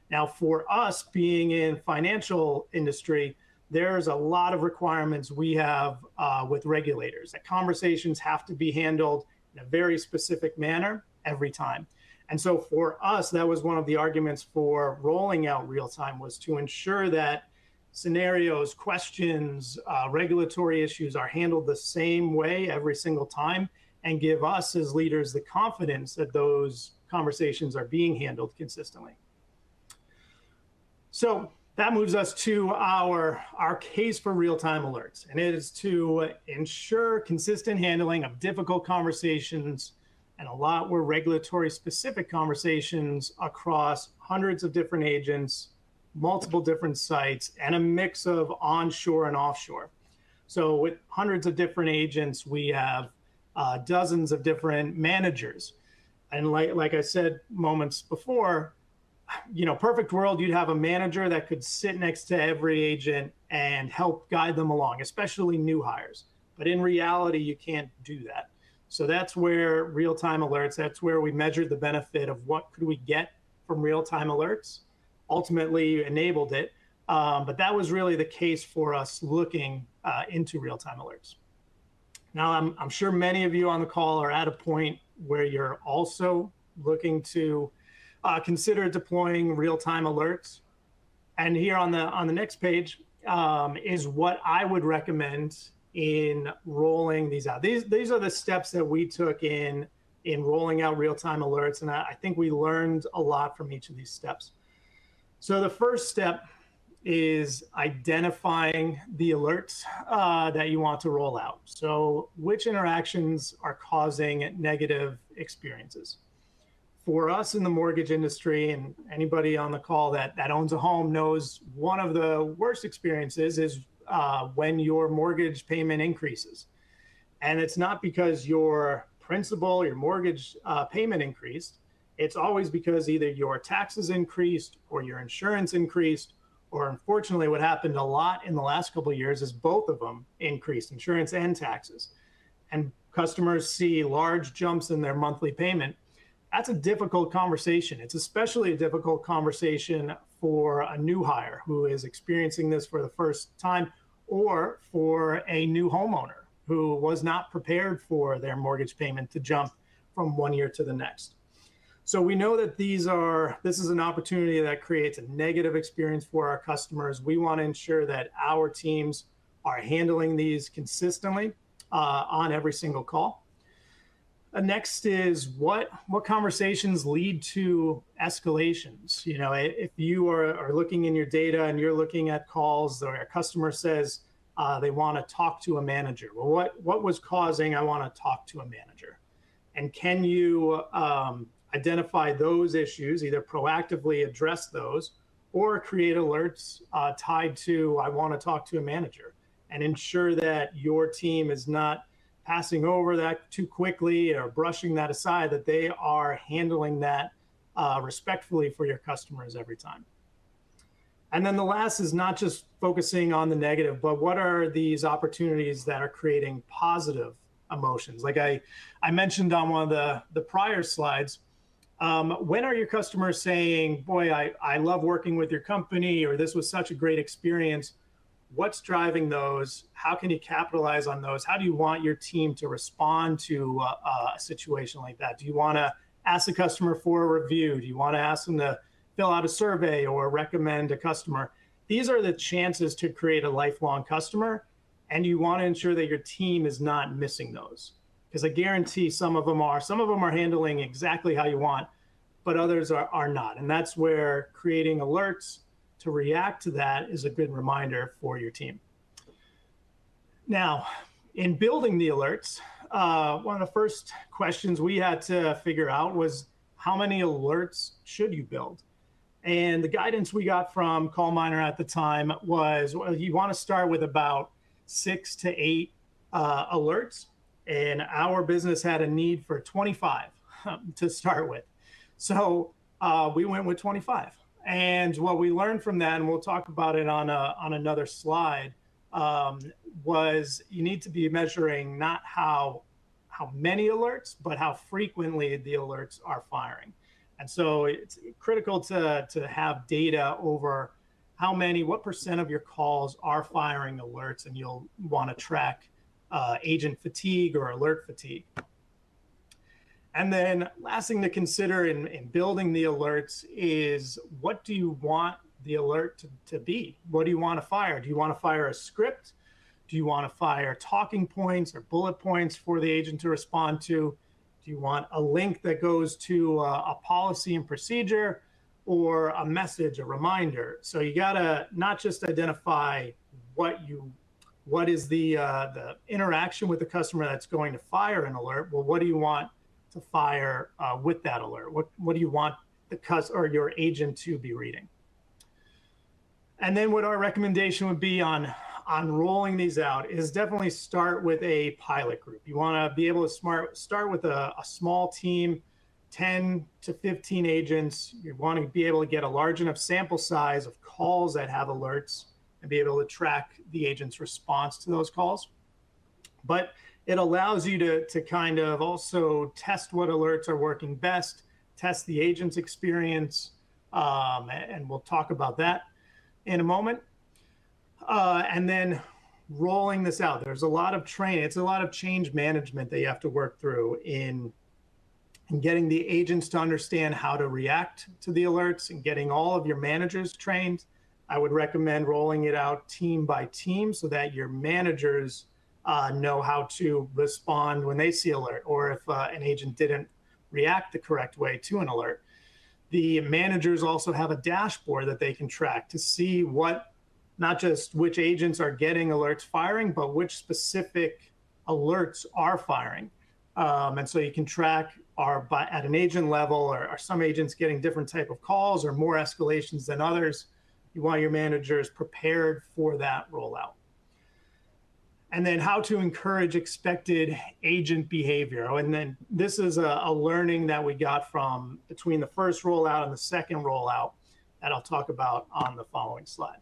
Now, for us being in financial industry, there's a lot of requirements we have with regulators. That conversations have to be handled in a very specific manner every time. And so for us, that was one of the arguments for rolling out real time, was to ensure that scenarios, questions, regulatory issues are handled the same way every single time, and give us as leaders the confidence that those conversations are being handled consistently. So that moves us to our case for real-time alerts, and it is to ensure consistent handling of difficult conversations, and a lot were regulatory specific conversations across hundreds of different agents, multiple different sites, and a mix of onshore and offshore. So with hundreds of different agents, we have dozens of different managers. And like I said moments before, perfect world, you'd have a manager that could sit next to every agent and help guide them along, especially new hires. But in reality, you can't do that. So that's where real-time alerts, that's where we measured the benefit of what could we get from real-time alerts, ultimately enabled it. But that was really the case for us looking into real-time alerts. Now, I'm sure many of you on the call are at a point where you're also looking to consider deploying real-time alerts. And here on the next page is what I would recommend in rolling these out. These are the steps that we took in rolling out real-time alerts, and I think we learned a lot from each of these steps. So the first step is identifying the alerts that you want to roll out. So which interactions are causing negative experiences? For us in the mortgage industry, and anybody on the call that owns a home knows, one of the worst experiences is when your mortgage payment increases. And it's not because your principal, your mortgage payment increased. It's always because either your taxes increased or your insurance increased, or unfortunately what happened a lot in the last couple of years is both of them increased, insurance and taxes. And customers see large jumps in their monthly payment. That's a difficult conversation. It's especially a difficult conversation for a new hire who is experiencing this for the first time, or for a new homeowner who was not prepared for their mortgage payment to jump from one year to the next. So we know that this is an opportunity that creates a negative experience for our customers. We want to ensure that our teams are handling these consistently on every single call. Next is what conversations lead to escalations. If you are looking in your data and you're looking at calls or a customer says they want to talk to a manager. Well, what was causing I want to talk to a manager? And can you identify those issues, either proactively address those or create alerts tied to I want to talk to a manager, and ensure that your team is not passing over that too quickly or brushing that aside, that they are handling that respectfully for your customers every time. And then the last is not just focusing on the negative, but what are these opportunities that are creating positive emotions? Like I mentioned on one of the prior slides, when are your customers saying, boy, I love working with your company, or this was such a great experience? What's driving those? How can you capitalize on those? How do you want your team to respond to a situation like that? Do you want to ask the customer for a review? Do you want to ask them to fill out a survey or recommend a customer? These are the chances to create a lifelong customer, and you want to ensure that your team is not missing those. Because I guarantee some of them are handling exactly how you want, but others are not. And that's where creating alerts to react to that is a good reminder for your team. Now, in building the alerts, one of the first questions we had to figure out was how many alerts should you build? And the guidance we got from CallMiner at the time was, well, you want to start with about 6 to 8 alerts. And our business had a need for 25 to start with. So we went with 25. And what we learned from that, and we'll talk about it on another slide, was you need to be measuring not how how many alerts, but how frequently the alerts are firing. And so it's critical to have data over what percent of your calls are firing alerts, and you'll want to track agent fatigue or alert fatigue. And then last thing to consider in building the alerts is, what do you want the alert to be? What do you want to fire? Do you want to fire a script? Do you want to fire talking points or bullet points for the agent to respond to? Do you want a link that goes to a policy and procedure, or a message, a reminder? So you gotta not just identify what is the interaction with the customer that's going to fire an alert. Well, what do you want to fire with that alert? What do you want your agent to be reading? And then what our recommendation would be on rolling these out is definitely start with a pilot group. You want to be able to start with a small team, 10 to 15 agents. You want to be able to get a large enough sample size of calls that have alerts and be able to track the agent's response to those calls. But it allows you to kind of also test what alerts are working best, test the agent's experience, and we'll talk about that in a moment. And then rolling this out. There's a lot of training. It's a lot of change management that you have to work through in getting the agents to understand how to react to the alerts and getting all of your managers trained. I would recommend rolling it out team by team so that your managers know how to respond when they see alert, or if an agent didn't react the correct way to an alert. The managers also have a dashboard that they can track to see not just which agents are getting alerts firing, but which specific alerts are firing. And so you can track, at an agent level, are some agents getting different type of calls or more escalations than others? You want your managers prepared for that rollout. And then how to encourage expected agent behavior. And then this is a learning that we got from between the first rollout and the second rollout that I'll talk about on the following slide.